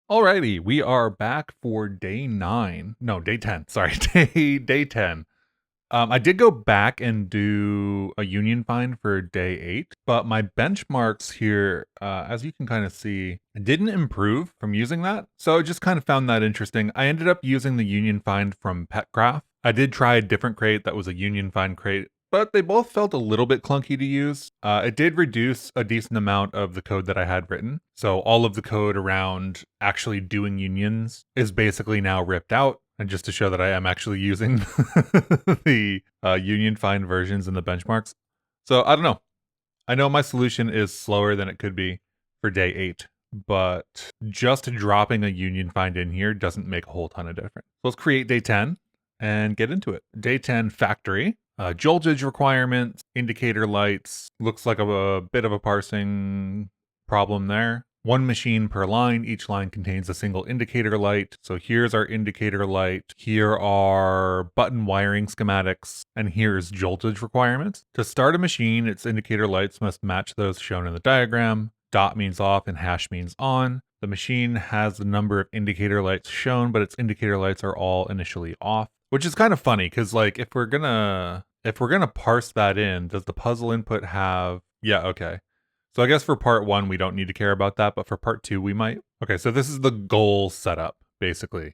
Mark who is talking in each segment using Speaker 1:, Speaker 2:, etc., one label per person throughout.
Speaker 1: Alrighty, we are back for day 9. No, day 10. Sorry, day 10. I did go back and do a union find for day 8, but my benchmarks here, as you can kind of see, didn't improve from using that. So I just kind of found that interesting. I ended up using the union find from Petcraft. I did try a different crate that was a union find crate, but they both felt a little bit clunky to use. It did reduce a decent amount of the code that I had written. So all of the code around actually doing unions is basically now ripped out. And just to show that I am actually using the union find versions in the benchmarks. So I don't know. I know my solution is slower than it could be for day 8, but just dropping a union find in here doesn't make a whole ton of difference. So let's create day 10 and get into it. Day 10 factory. Joltage requirements, indicator lights. Looks like a bit of a parsing problem there. One machine per line. Each line contains a single indicator light. So here's our indicator light. Here are button wiring schematics. And here's joltage requirements. To start a machine, its indicator lights must match those shown in the diagram. Dot means off and hash means on. The machine has the number of indicator lights shown, but its indicator lights are all initially off. Which is kind of funny, because like if we're gonna parse that in, does the puzzle input have... Yeah, okay. So I guess for part 1, we don't need to care about that, but for part 2, we might. Okay, so this is the goal setup, basically.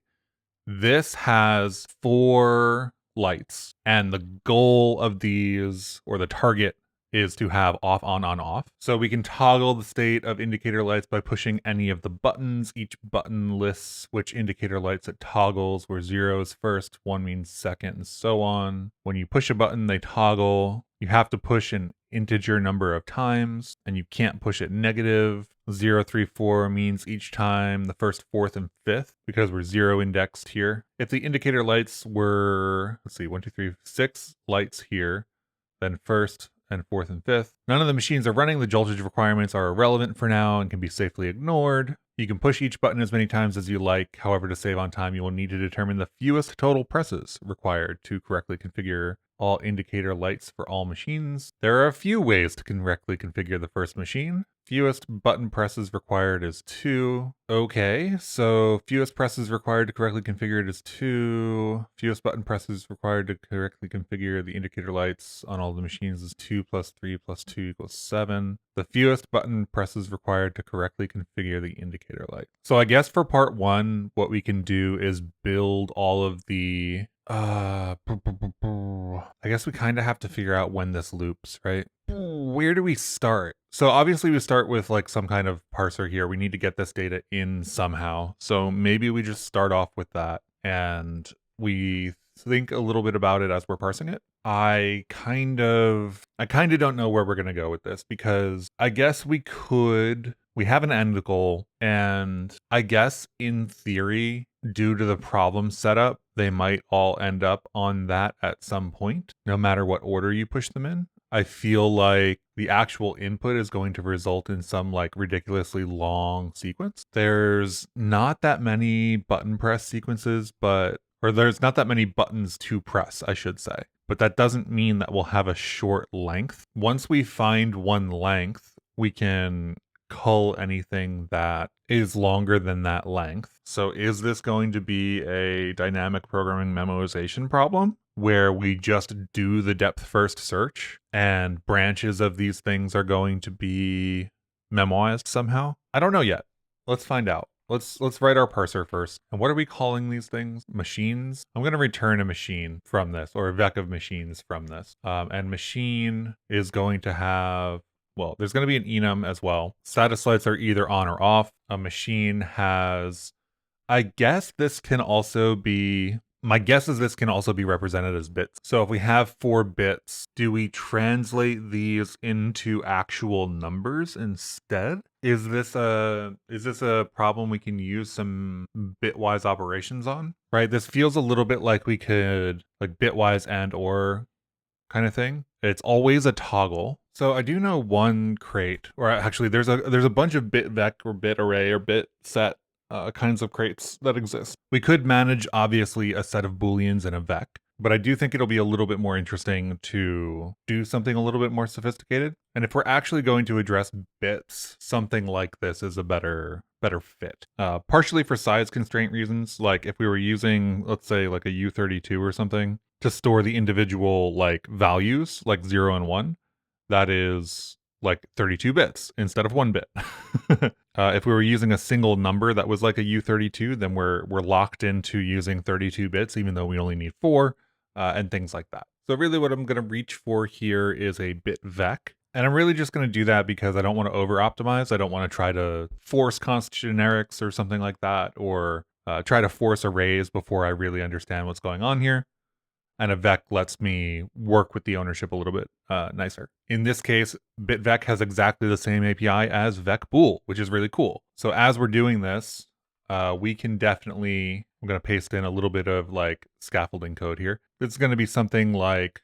Speaker 1: This has 4 lights, and the goal of these, or the target, is to have off, on, off. So we can toggle the state of indicator lights by pushing any of the buttons. Each button lists which indicator lights it toggles, where 0 is first, 1 means second, and so on. When you push a button, they toggle. You have to push an integer number of times, and you can't push it negative. 0, 3, 4 means each time the first, fourth, and fifth, because we're 0 indexed here. If the indicator lights were, let's see, 1, 2, 3, 6 lights here, then first and fourth and fifth. None of the machines are running. The joltage requirements are irrelevant for now and can be safely ignored. You can push each button as many times as you like. However, to save on time, you will need to determine the fewest total presses required to correctly configure all indicator lights for all machines. There are a few ways to correctly configure the first machine. Fewest button presses required is 2. Okay, so fewest presses required to correctly configure it is 2. Fewest button presses required to correctly configure the indicator lights on all the machines is 2 plus 3 plus 2 equals 7. The fewest button presses required to correctly configure the indicator light. So I guess for part 1, what we can do is build all of the... I guess we kind of have to figure out when this loops, right? Where do we start? So obviously we start with like some kind of parser here. We need to get this data in somehow. So maybe we just start off with that and we think a little bit about it as we're parsing it. I kind of don't know where we're going to go with this, because I guess we have an end goal, and I guess in theory, due to the problem setup, they might all end up on that at some point, no matter what order you push them in. I feel like the actual input is going to result in some like ridiculously long sequence. There's not that many button press sequences, or there's not that many buttons to press, I should say. But that doesn't mean that we'll have a short length. Once we find one length, we can cull anything that is longer than that length. So is this going to be a dynamic programming memoization problem, where we just do the depth first search and branches of these things are going to be memoized somehow? I don't know yet. Let's find out. Let's write our parser first. And what are we calling these things? Machines? I'm going to return a machine from this, or a vec of machines from this. And machine is going to have... Well, there's going to be an enum as well. Status lights are either on or off. A machine has... I guess this can also be... My guess is this can also be represented as bits. So if we have 4 bits, do we translate these into actual numbers instead? Is this a problem we can use some bitwise operations on? Right? This feels a little bit like we could like bitwise and or kind of thing. It's always a toggle. So I do know one crate, or actually there's a bunch of bitvec or bit array or bit set kinds of crates that exist. We could manage obviously a set of booleans and a vec. but I do think it'll be a little bit more interesting to do something a little bit more sophisticated. And if we're actually going to address bits, something like this is a better fit. Partially for size constraint reasons, like if we were using, let's say, like a U32 or something to store the individual like values, like 0 and 1, that is like 32 bits instead of 1 bit. If we were using a single number that was like a U32, then we're locked into using 32 bits, even though we only need 4, and things like that. So really what I'm going to reach for here is a bitvec. And I'm really just going to do that because I don't want to over-optimize. I don't want to try to force constant generics or something like that, or try to force arrays before I really understand what's going on here. And a vec lets me work with the ownership a little bit nicer. In this case, bitvec has exactly the same API as vecbool, which is really cool. So as we're doing this, we can definitely, I'm going to paste in a little bit of like scaffolding code here. It's going to be something like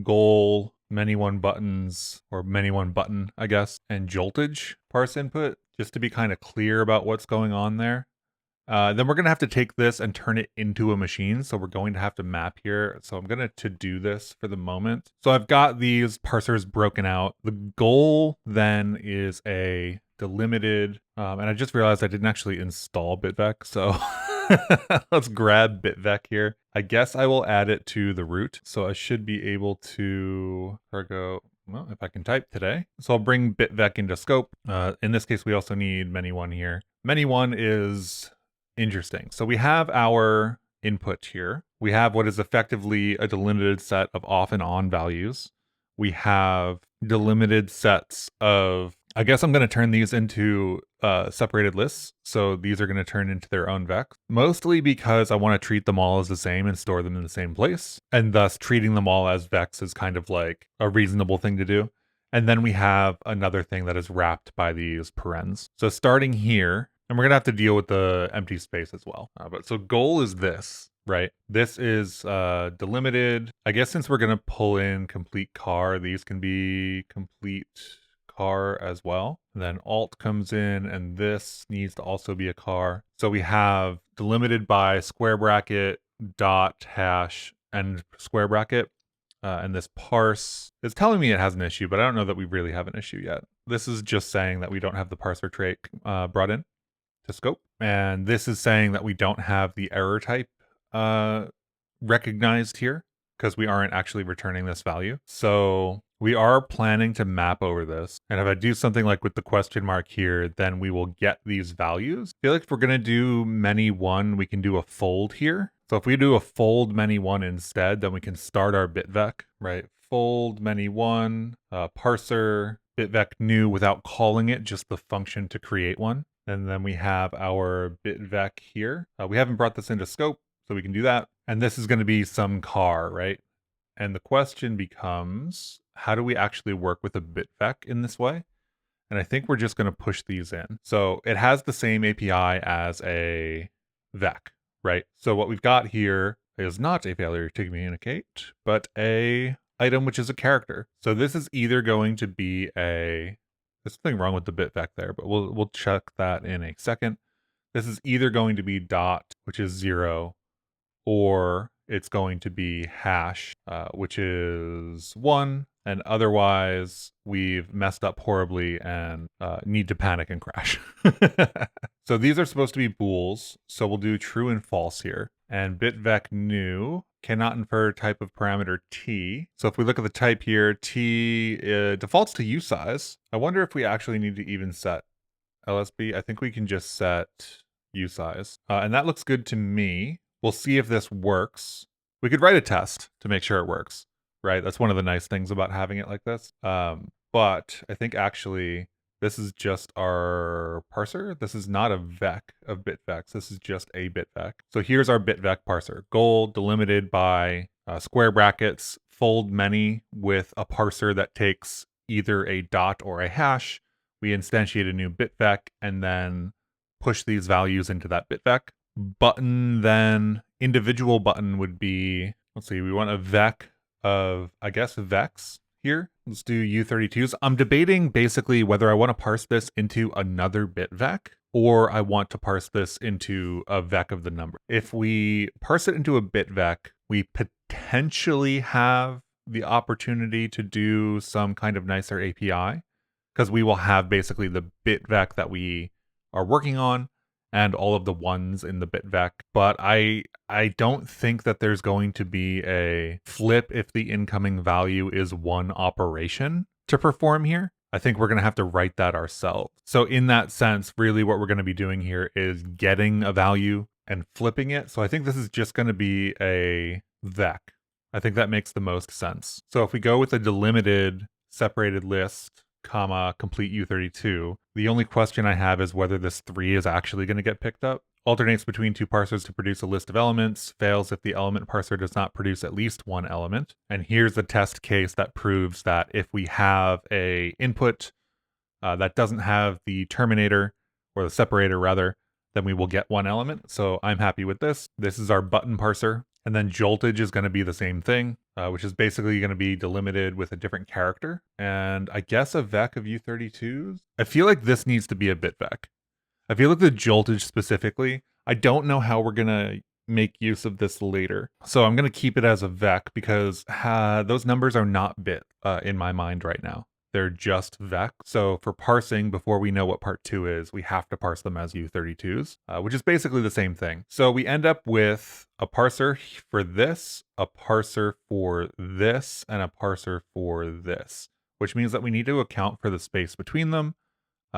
Speaker 1: goal, many one buttons, or many one button, I guess, and joltage parse input, just to be kind of clear about what's going on there. Then we're going to have to take this and turn it into a machine. So we're going to have to map here. So I'm going to do this for the moment. So I've got these parsers broken out. The goal then is a delimited, and I just realized I didn't actually install bitvec. So let's grab bitvec here. I guess I will add it to the root. So I should be able to go, well, if I can type today. So I'll bring bitvec into scope. In this case, we also need many one here. Many one is interesting. So we have our input here. We have what is effectively a delimited set of off and on values. We have delimited sets of, I guess I'm going to turn these into separated lists. So these are going to turn into their own vec, mostly because I want to treat them all as the same and store them in the same place. And thus treating them all as vecs is kind of like a reasonable thing to do. And then we have another thing that is wrapped by these parens. So starting here, and we're going to have to deal with the empty space as well. But so goal is this, right? This is delimited. I guess since we're going to pull in complete car, these can be complete car as well. And then alt comes in, and this needs to also be a car. So we have delimited by square bracket, dot, hash, and square bracket. And this parse is telling me it has an issue, but I don't know that we really have an issue yet. This is just saying that we don't have the parser trait brought in to scope. And this is saying that we don't have the error type recognized here because we aren't actually returning this value. So we are planning to map over this. And if I do something like with the question mark here, then we will get these values. I feel like if we're going to do many one, we can do a fold here. So if we do a fold many one instead, then we can start our bitvec, right? Fold many one, parser, bitvec new without calling it, just the function to create one. And then we have our bitvec here. We haven't brought this into scope, so we can do that. And this is going to be some car, right? And the question becomes, how do we actually work with a bitvec in this way? And I think we're just going to push these in. So it has the same API as a vec, right? So what we've got here is not a failure to communicate, but a item which is a character. So this is either going to be a, there's something wrong with the bitvec there, but we'll check that in a second. This is either going to be dot, which is 0, or it's going to be hash, which is 1, and otherwise we've messed up horribly and need to panic and crash. So these are supposed to be bools, so we'll do true and false here. And bitvec new cannot infer type of parameter t. So if we look at the type here, t defaults to usize. I wonder if we actually need to even set LSB. I think we can just set usize. And that looks good to me. We'll see if this works. We could write a test to make sure it works, right? That's one of the nice things about having it like this. But I think actually this is just our parser. This is not a vec of bitvecs. This is just a bitvec. So here's our bitvec parser. Goal delimited by square brackets, fold many with a parser that takes either a dot or a hash. We instantiate a new bitvec and then push these values into that bitvec. Button then, individual button would be, let's see, we want a vec of, I guess, vecs here. Let's do U32s. I'm debating basically whether I want to parse this into another bitvec or I want to parse this into a vec of the number. If we parse it into a bitvec, We potentially have the opportunity to do some kind of nicer API because we will have basically the bitvec that we are working on and all of the ones in the bitvec. But I don't think that there's going to be a flip if the incoming value is one operation to perform here. I think we're going to have to write that ourselves. So in that sense, really what we're going to be doing here is getting a value and flipping it. So I think this is just going to be a vec. I think that makes the most sense. So if we go with a delimited separated list, comma, complete U32, the only question I have is whether this 3 is actually going to get picked up. Alternates between two parsers to produce a list of elements, fails if the element parser does not produce at least one element. And here's the test case that proves that if we have a input that doesn't have the terminator, or the separator rather, then we will get one element. So I'm happy with this. This is our button parser. And then joltage is going to be the same thing, which is basically going to be delimited with a different character. And I guess a vec of U32s. I feel like this needs to be a bitvec. I feel like the joltage specifically, I don't know how we're going to make use of this later. So I'm going to keep it as a vec because those numbers are not bit in my mind right now. They're just vec. So for parsing, before we know what part 2 is, we have to parse them as U32s, which is basically the same thing. So we end up with a parser for this, a parser for this, and a parser for this, which means that we need to account for the space between them.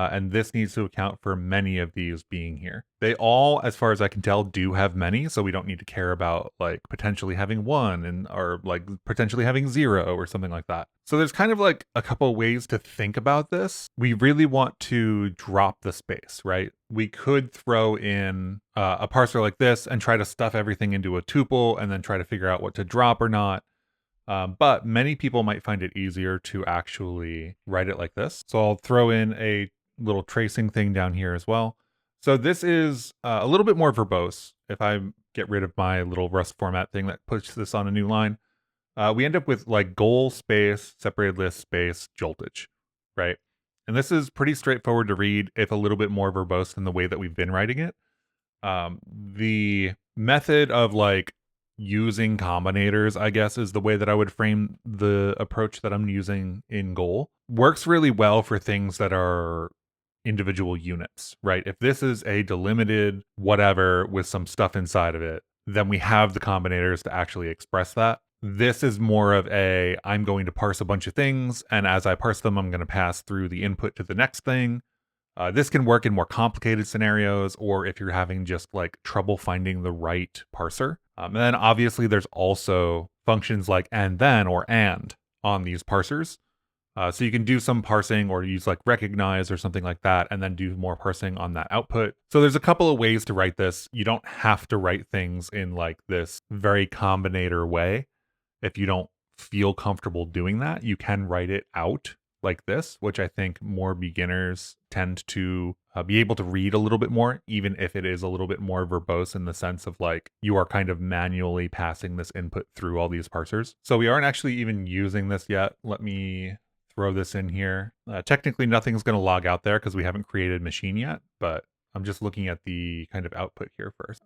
Speaker 1: And this needs to account for many of these being here. They all, as far as I can tell, do have many, so we don't need to care about like potentially having 1 and or like potentially having 0 or something like that. So there's kind of like a couple ways to think about this. We really want to drop the space, right? We could throw in a parser like this and try to stuff everything into a tuple and then try to figure out what to drop or not. But many people might find it easier to actually write it like this. So I'll throw in a little tracing thing down here as well. So this is a little bit more verbose. If I get rid of my little Rust format thing that puts this on a new line, we end up with like goal space, separated list space, joltage, right? And this is pretty straightforward to read, if a little bit more verbose than the way that we've been writing it. The method of like using combinators, I guess, is the way that I would frame the approach that I'm using in goal. Works really well for things that are individual units, right? If this is a delimited whatever with some stuff inside of it, then we have the combinators to actually express that. This is more of a, I'm going to parse a bunch of things, and as I parse them, I'm going to pass through the input to the next thing. This can work in more complicated scenarios, or if you're having just like trouble finding the right parser. And then obviously there's also functions like and then or and on these parsers. So you can do some parsing or use like recognize or something like that, and then do more parsing on that output. So there's a couple of ways to write this. You don't have to write things in like this very combinator way. If you don't feel comfortable doing that, you can write it out like this, which I think more beginners tend to be able to read a little bit more, even if it is a little bit more verbose in the sense of like you are kind of manually passing this input through all these parsers. So we aren't actually even using this yet. Let me throw this in here. Technically nothing's going to log out there because we haven't created machine yet, but I'm just looking at the kind of output here first.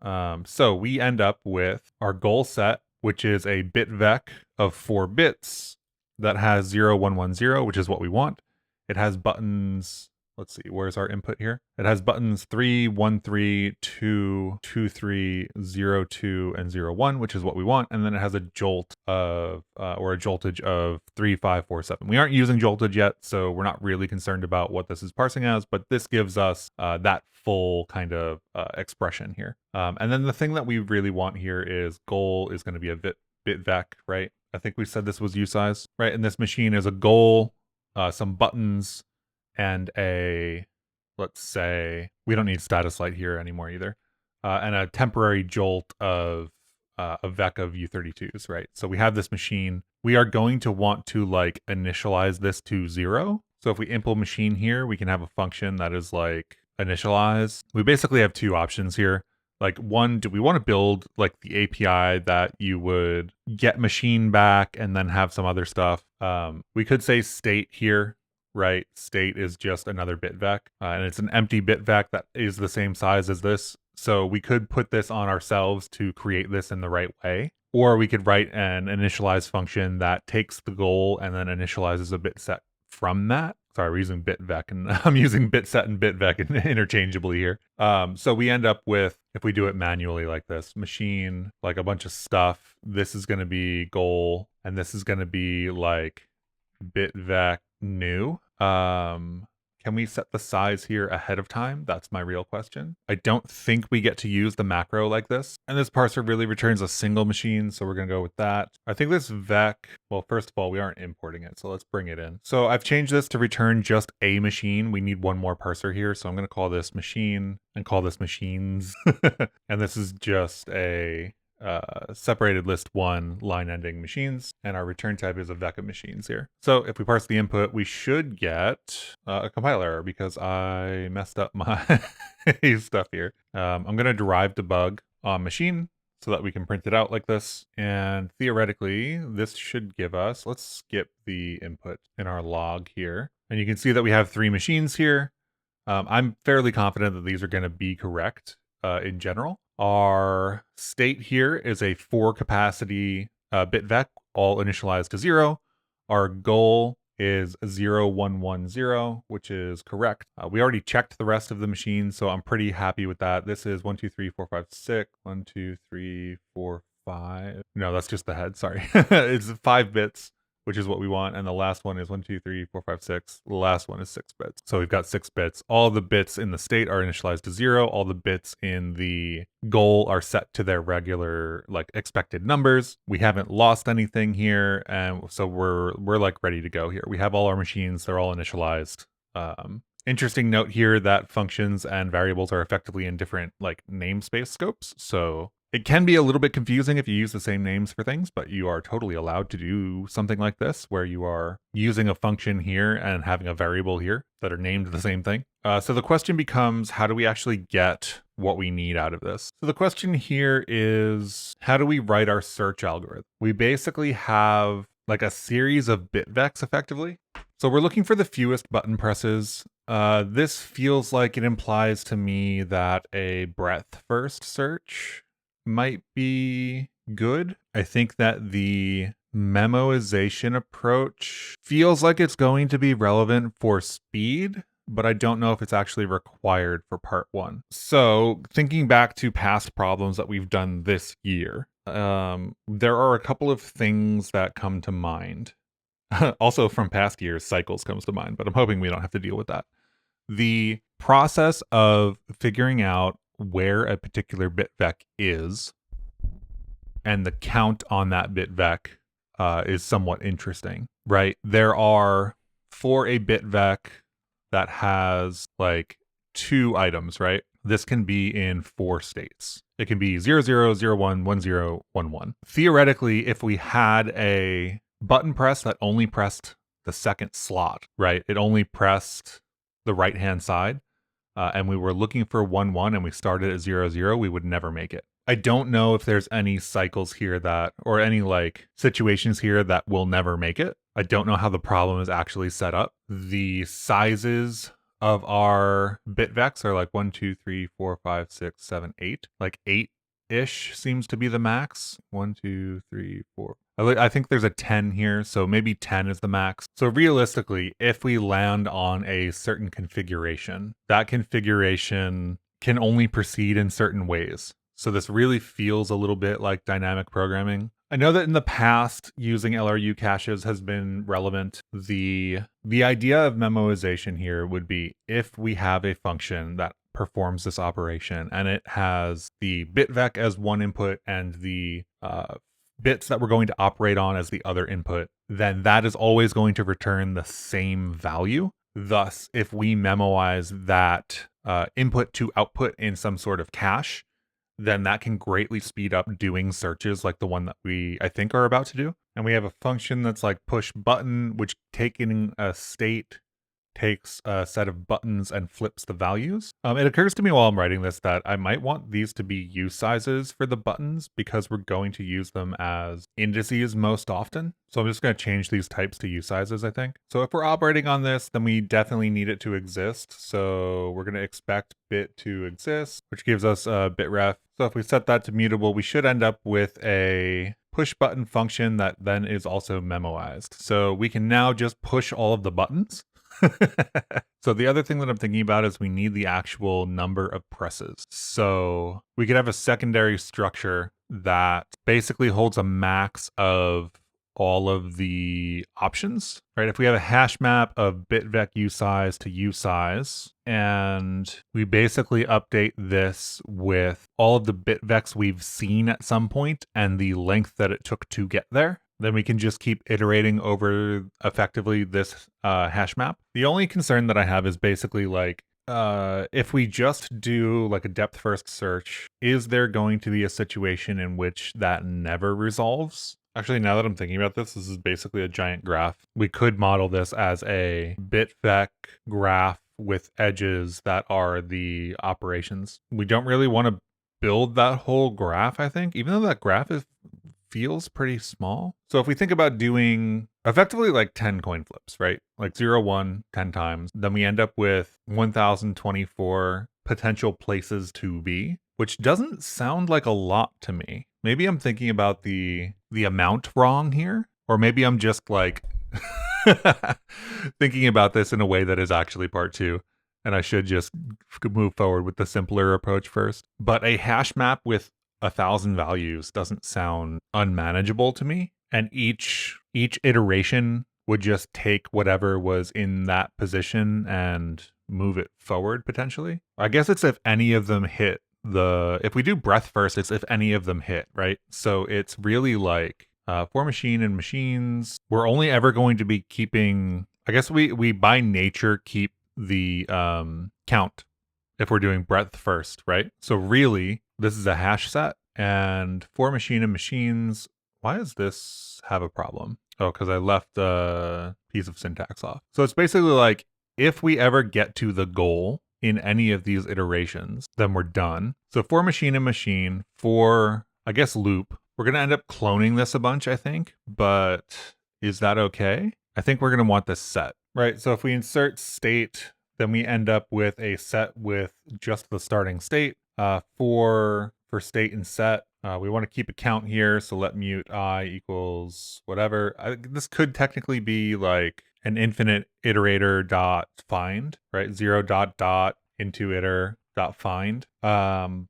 Speaker 1: So we end up with our goal set, which is a bitvec of 4 bits that has 0, 1, 1, 0, which is what we want. It has buttons, let's see, where's our input here? It has buttons 3, 1, 3, 2, 2, 3, 0, 2, and 0, 1, which is what we want. And then it has a jolt of, or a joltage of 3, 5, 4, 7. We aren't using joltage yet, so we're not really concerned about what this is parsing as, but this gives us that full kind of expression here. And then the thing that we really want here is goal is going to be a bitvec, right? I think we said this was usize, right? And this machine is a goal, some buttons, and a, let's say, we don't need status light here anymore either, and a temporary jolt of a vec of U32s, right? So we have this machine. We are going to want to like initialize this to 0. So if we impl machine here, we can have a function that is like initialize. We basically have 2 options here. Like one, do we want to build like the API that you would get machine back and then have some other stuff? We could say state here, right? State is just another bitvec, and it's an empty bitvec that is the same size as this. So we could put this on ourselves to create this in the right way. Or we could write an initialize function that takes the goal and then initializes a bit set from that. Sorry, we're using bitvec, and I'm using bitset and bitvec interchangeably here. So we end up with, if we do it manually like this, machine, like a bunch of stuff. This is going to be goal, and this is going to be like bitvec new. Can we set the size here ahead of time? That's my real question. I don't think we get to use the macro like this. And this parser really returns a single machine, so we're gonna go with that. I think this vec, well, first of all, we aren't importing it, so let's bring it in. So I've changed this to return just a machine. We need one more parser here, so I'm gonna call this machine and call this machines. And this is just a separated list one line ending machines, and our return type is a vec of machines here. So if we parse the input, we should get a compile error because I messed up my stuff here. I'm going to derive debug on machine so that we can print it out like this. And theoretically, this should give us, let's skip the input in our log here. And you can see that we have 3 machines here. I'm fairly confident that these are going to be correct in general. Our state here is a 4 capacity bitvec, all initialized to 0. Our goal is 0, 1, 1, 0, which is correct. We already checked the rest of the machines, so I'm pretty happy with that. This is 1, 2, 3, 4, 5, 6. 1, 2, 3, 4, 5. No, that's just the head. Sorry. It's 5 bits, which is what we want. And the last one is 1, 2, 3, 4, 5, 6. The last one is 6 bits. So we've got 6 bits. All the bits in the state are initialized to 0. All the bits in the goal are set to their regular, like, expected numbers. We haven't lost anything here. And so we're like ready to go here. We have all our machines. They're all initialized. Interesting note here that functions and variables are effectively in different, like, namespace scopes. So it can be a little bit confusing if you use the same names for things, but you are totally allowed to do something like this, where you are using a function here and having a variable here that are named the same thing. So the question becomes, how do we actually get what we need out of this? So the question here is, how do we write our search algorithm? We basically have like a series of bitvecs effectively. So we're looking for the fewest button presses. This feels like it implies to me that a breadth first search might be good. I think that the memoization approach feels like it's going to be relevant for speed, but I don't know if it's actually required for part 1. So thinking back to past problems that we've done this year, there are a couple of things that come to mind. Also from past years, cycles comes to mind, but I'm hoping we don't have to deal with that. The process of figuring out where a particular bitvec is and the count on that bitvec is somewhat interesting, right? There are, for a bitvec that has like 2 items, right? This can be in 4 states. It can be 0, 0, 0, 1, 1, 0, 1, 1. Theoretically, if we had a button press that only pressed the second slot, right? It only pressed the right-hand side, and we were looking for 1, 1, and we started at 0, 0, we would never make it. I don't know if there's any cycles here that, or any like situations here that will never make it. I don't know how the problem is actually set up. The sizes of our bitvecs are like 1, 2, 3, 4, 5, 6, 7, 8. Like 8-ish seems to be the max. 1, 2, 3, 4. I think there's a 10 here, so maybe 10 is the max. So realistically, if we land on a certain configuration, that configuration can only proceed in certain ways. So this really feels a little bit like dynamic programming. I know that in the past, using LRU caches has been relevant. The idea of memoization here would be if we have a function that performs this operation and it has the bitvec as one input and the bits that we're going to operate on as the other input, then that is always going to return the same value. Thus, if we memoize that input to output in some sort of cache, then that can greatly speed up doing searches like the one that I think are about to do. And we have a function that's like push button, which taking a state takes a set of buttons and flips the values. It occurs to me while I'm writing this that I might want these to be use sizes for the buttons because we're going to use them as indices most often. So I'm just going to change these types to use sizes, I think. So if we're operating on this, then we definitely need it to exist. So we're going to expect bit to exist, which gives us a bitref. So if we set that to mutable, we should end up with a push button function that then is also memoized. So we can now just push all of the buttons. So the other thing that I'm thinking about is we need the actual number of presses. So we could have a secondary structure that basically holds a max of all of the options, right? If we have a hash map of bitvec usize to usize, and we basically update this with all of the bitvecs we've seen at some point and the length that it took to get there, then we can just keep iterating over effectively this hash map. The only concern that I have is basically like, if we just do like a depth first search, is there going to be a situation in which that never resolves? Actually, now that I'm thinking about this is basically a giant graph. We could model this as a bitvec graph with edges that are the operations. We don't really want to build that whole graph, I think, even though that graph feels pretty small. So if we think about doing effectively like 10 coin flips, right? Like 0, 1, 10 times, then we end up with 1024 potential places to be, which doesn't sound like a lot to me. Maybe I'm thinking about the amount wrong here, or maybe I'm just like thinking about this in a way that is actually part 2. And I should just move forward with the simpler approach first. But a hash map with 1,000 values doesn't sound unmanageable to me. And each iteration would just take whatever was in that position and move it forward potentially. I guess it's if any of them hit if we do breadth first, it's if any of them hit, right? So it's really like for machine and machines, we're only ever going to be keeping, I guess we by nature keep the count if we're doing breadth first, right? So really, this is a hash set, and for machine and machines, why does this have a problem? Oh, because I left a piece of syntax off. So it's basically like, if we ever get to the goal in any of these iterations, then we're done. So for machine and machine, for, I guess, loop, we're going to end up cloning this a bunch, I think, but is that okay? I think we're going to want this set, right? So if we insert state, then we end up with a set with just the starting state. For state and set, we want to keep a count here. So let mute I equals whatever. This could technically be like an infinite iterator dot find, right? 0 dot dot into iter dot find. What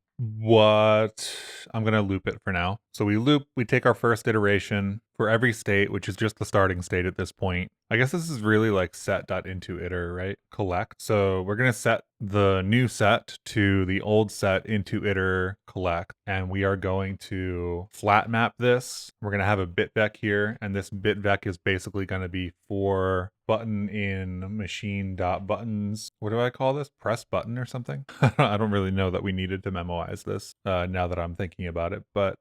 Speaker 1: I'm going to loop it for now. So we take our first iteration for every state, which is just the starting state at this point. I guess this is really like set.intoIter, right? Collect. So we're going to set the new set to the old set into iter collect, and we are going to flat map this. We're going to have a bitvec here, and this bitvec is basically going to be for button in machine.buttons. What do I call this? Press button or something? I don't really know that we needed to memoize this now that I'm thinking about it, but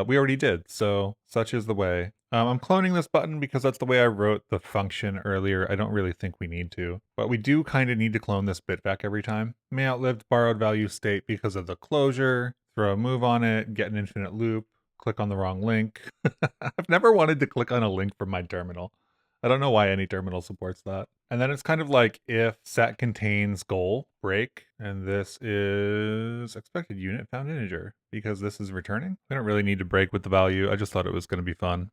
Speaker 1: we already did, so such is the way. I'm cloning this button because that's the way I wrote the function earlier. I don't really think we need to, but we do kind of need to clone this bitvec every time. May outlived borrowed value state because of the closure, throw a move on it, get an infinite loop, click on the wrong link. I've never wanted to click on a link from my terminal. I don't know why any terminal supports that. And then it's kind of like if set contains goal, break, and this is expected unit found integer because this is returning. I don't really need to break with the value. I just thought it was going to be fun.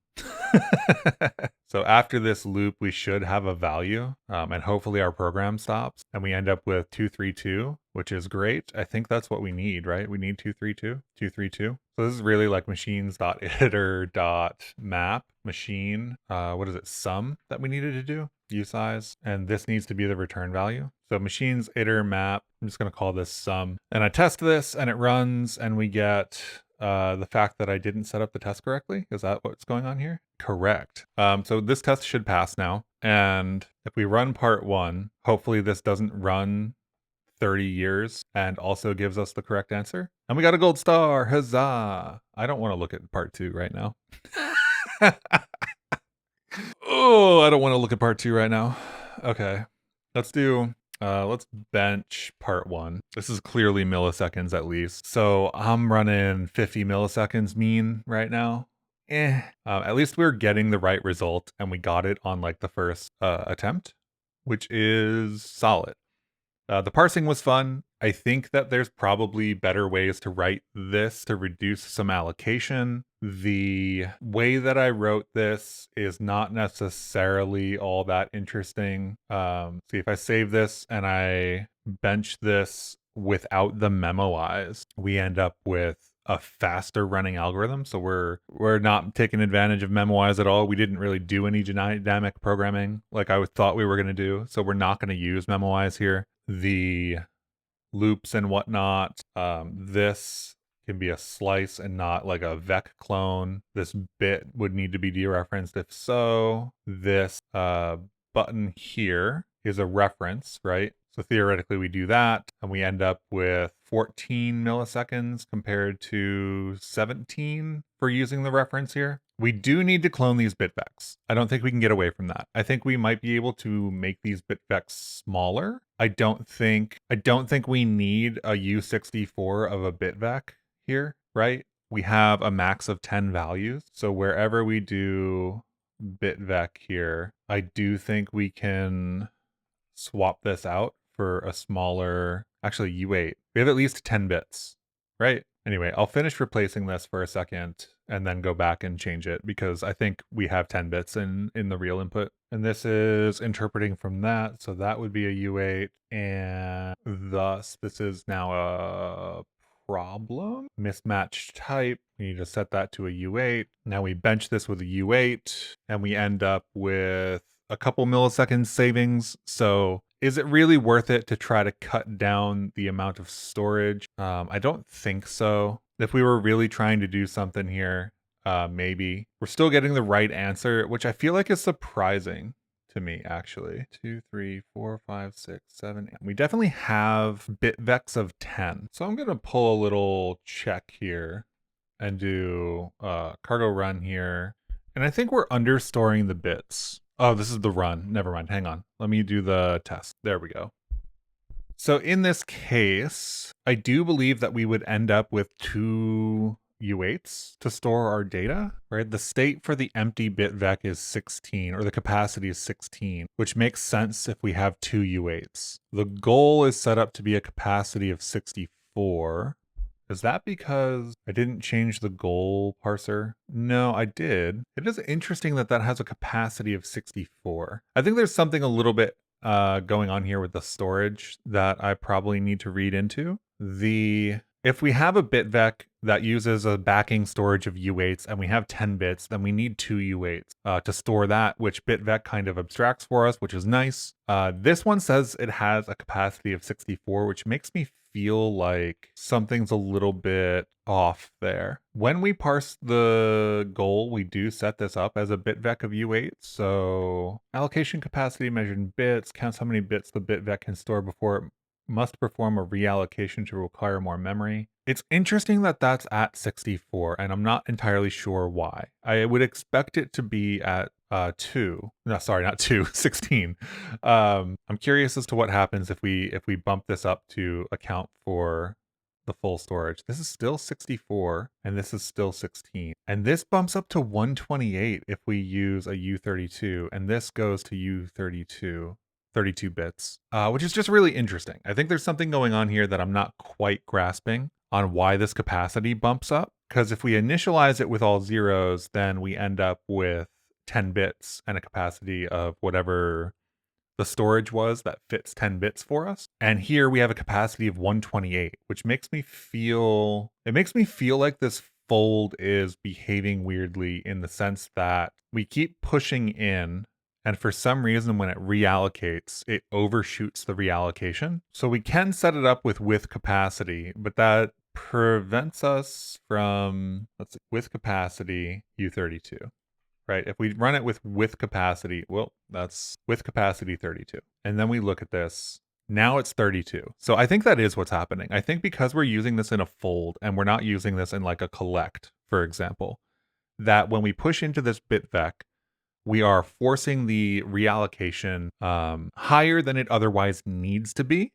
Speaker 1: So after this loop, we should have a value, and hopefully our program stops and we end up with 232, which is great. I think that's what we need, right? We need 232, 232. So this is really like machines.iter.map machine. What is it? Sum that we needed to do. Usize, and this needs to be the return value. So machines iter map, I'm just going to call this sum, and I test this and it runs and we get the fact that I didn't set up the test correctly. Is that what's going on here? Correct. So this test should pass now, and if we run part 1, hopefully this doesn't run 30 years and also gives us the correct answer. And we got a gold star, huzzah! I don't want to look at part 2 right now. Oh, I don't want to look at part 2 right now. Okay, let's bench part 1. This is clearly milliseconds at least. So I'm running 50 milliseconds mean right now. At least we're getting the right result, and we got it on like the first attempt, which is solid. The parsing was fun. I think that there's probably better ways to write this to reduce some allocation. The way that I wrote this is not necessarily all that interesting. See, if I save this and I bench this without the memo eyes, we end up with a faster running algorithm. So we're not taking advantage of memo eyes at all. We didn't really do any dynamic programming like I thought we were going to do. So we're not going to use memo eyes here. The loops and whatnot. This can be a slice and not like a vec clone. This bit would need to be dereferenced if so. This button here is a reference, right? So theoretically we do that and we end up with 14 milliseconds compared to 17 for using the reference here. We do need to clone these bitvecs. I don't think we can get away from that. I think we might be able to make these bitvecs smaller. I don't think we need a U64 of a bitvec here, right? We have a max of 10 values. So wherever we do bitvec here, I do think we can swap this out for a smaller, actually U8. We have at least 10 bits, right? Anyway, I'll finish replacing this for a second and then go back and change it because I think we have 10 bits in the real input. And this is interpreting from that. So that would be a U8. And thus this is now a problem. Mismatched type. We need to set that to a U8. Now we bench this with a U8 and we end up with a couple milliseconds savings. So is it really worth it to try to cut down the amount of storage? I don't think so. If we were really trying to do something here, maybe. We're still getting the right answer, which I feel like is surprising to me, actually. 2, 3, 4, 5, 6, 7. 8. We definitely have bitvecs of 10. So I'm going to pull a little check here and do cargo run here. And I think we're understoring the bits. Oh, this is the run. Never mind. Hang on. Let me do the test. There we go. So in this case, I do believe that we would end up with 2 U8s to store our data, right? The state for the empty bitvec is 16, or the capacity is 16, which makes sense if we have 2 U8s. The goal is set up to be a capacity of 64. Is that because I didn't change the goal parser? No, I did. It is interesting that that has a capacity of 64. I think there's something a little bit going on here with the storage that I probably need to read into. If we have a bitvec that uses a backing storage of U8s and we have 10 bits, then we need 2 U8s to store that, which bitvec kind of abstracts for us, which is nice. This one says it has a capacity of 64, which makes me feel like something's a little bit off there. When we parse the goal, we do set this up as a bitvec of U8. So allocation capacity measured in bits counts how many bits the bitvec can store before it must perform a reallocation to require more memory. It's interesting that that's at 64, and I'm not entirely sure why. I would expect it to be at 2. No, sorry, not 2, 16. I'm curious as to what happens if we bump this up to account for the full storage. This is still 64, and this is still 16. And this bumps up to 128 if we use a U32, and this goes to U32. 32 bits, which is just really interesting. I think there's something going on here that I'm not quite grasping on why this capacity bumps up. Because if we initialize it with all zeros, then we end up with 10 bits and a capacity of whatever the storage was that fits 10 bits for us. And here we have a capacity of 128, which makes me feel like this fold is behaving weirdly in the sense that we keep pushing in, and for some reason, when it reallocates, it overshoots the reallocation. So we can set it up with capacity, but that prevents us from, let's see, with capacity U32, right? If we run it with capacity, well, that's with capacity 32. And then we look at this. Now it's 32. So I think that is what's happening. I think because we're using this in a fold and we're not using this in like a collect, for example, that when we push into this bitvec, we are forcing the reallocation higher than it otherwise needs to be,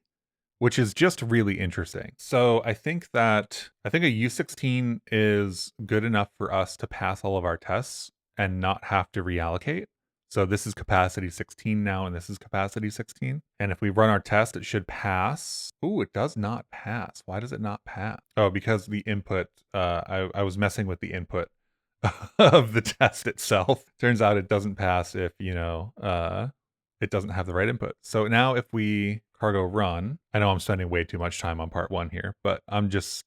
Speaker 1: which is just really interesting. So I think a U16 is good enough for us to pass all of our tests and not have to reallocate. So this is capacity 16 now, and this is capacity 16. And if we run our test, it should pass. Ooh, it does not pass. Why does it not pass? Oh, because the input, I was messing with the input of the test itself. Turns out it doesn't pass if, it doesn't have the right input. So now if we cargo run, I know I'm spending way too much time on part 1 here, but I'm just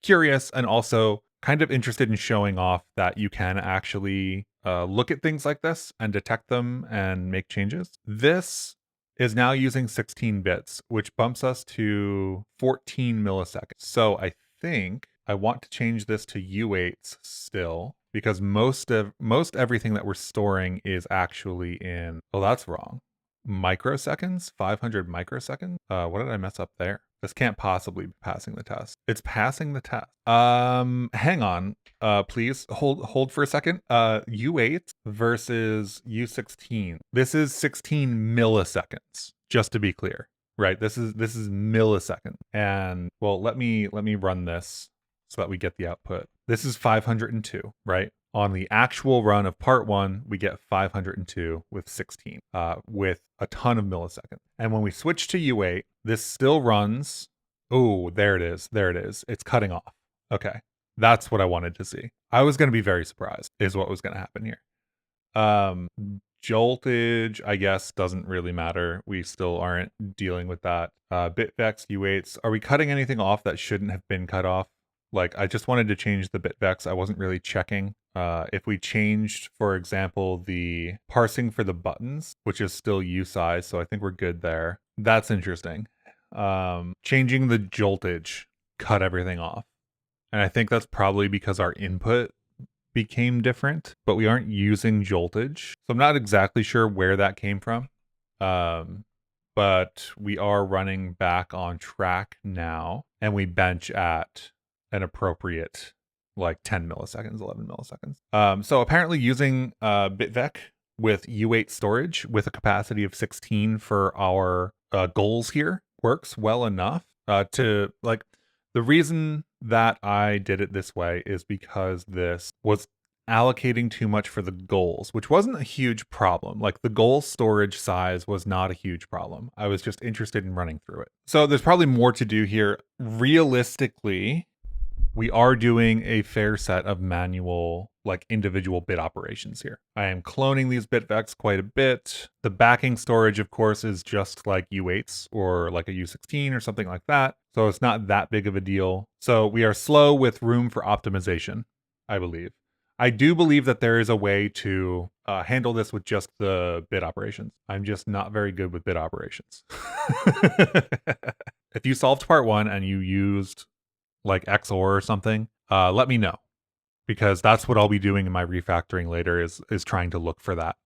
Speaker 1: curious and also kind of interested in showing off that you can actually look at things like this and detect them and make changes. This is now using 16 bits, which bumps us to 14 milliseconds. So I think I want to change this to U8s still, because most everything that we're storing is actually in, oh, that's wrong. Microseconds, 500 microseconds. What did I mess up there? This can't possibly be passing the test. It's passing the test. Hang on. Please hold for a second. U8 versus U16. This is 16 milliseconds, just to be clear. Right? This is millisecond. And well, let me run this so that we get the output. This is 502, right? On the actual run of part 1, we get 502 with 16, with a ton of milliseconds. And when we switch to U8, this still runs. Oh, there it is. There it is. It's cutting off. Okay. That's what I wanted to see. I was going to be very surprised is what was going to happen here. Joltage, I guess, doesn't really matter. We still aren't dealing with that. Bitvex, U8s. Are we cutting anything off that shouldn't have been cut off? Like, I just wanted to change the bitvex. I wasn't really checking. If we changed, for example, the parsing for the buttons, which is still U size, so I think we're good there. That's interesting. Changing the joltage cut everything off. And I think that's probably because our input became different, but we aren't using joltage. So I'm not exactly sure where that came from. But we are running back on track now, and we bench at an appropriate like 10 milliseconds, 11 milliseconds. So apparently using bitvec with U8 storage with a capacity of 16 for our goals here works well enough to like. The reason that I did it this way is because this was allocating too much for the goals, which wasn't a huge problem. Like the goal storage size was not a huge problem. I was just interested in running through it. So there's probably more to do here. Realistically, we are doing a fair set of manual, like individual bit operations here. I am cloning these bitvecs quite a bit. The backing storage, of course, is just like U8s or like a U16 or something like that. So it's not that big of a deal. So we are slow with room for optimization, I believe. I do believe that there is a way to handle this with just the bit operations. I'm just not very good with bit operations. If you solved part 1 and you used like XOR or something, let me know, because that's what I'll be doing in my refactoring later is trying to look for that.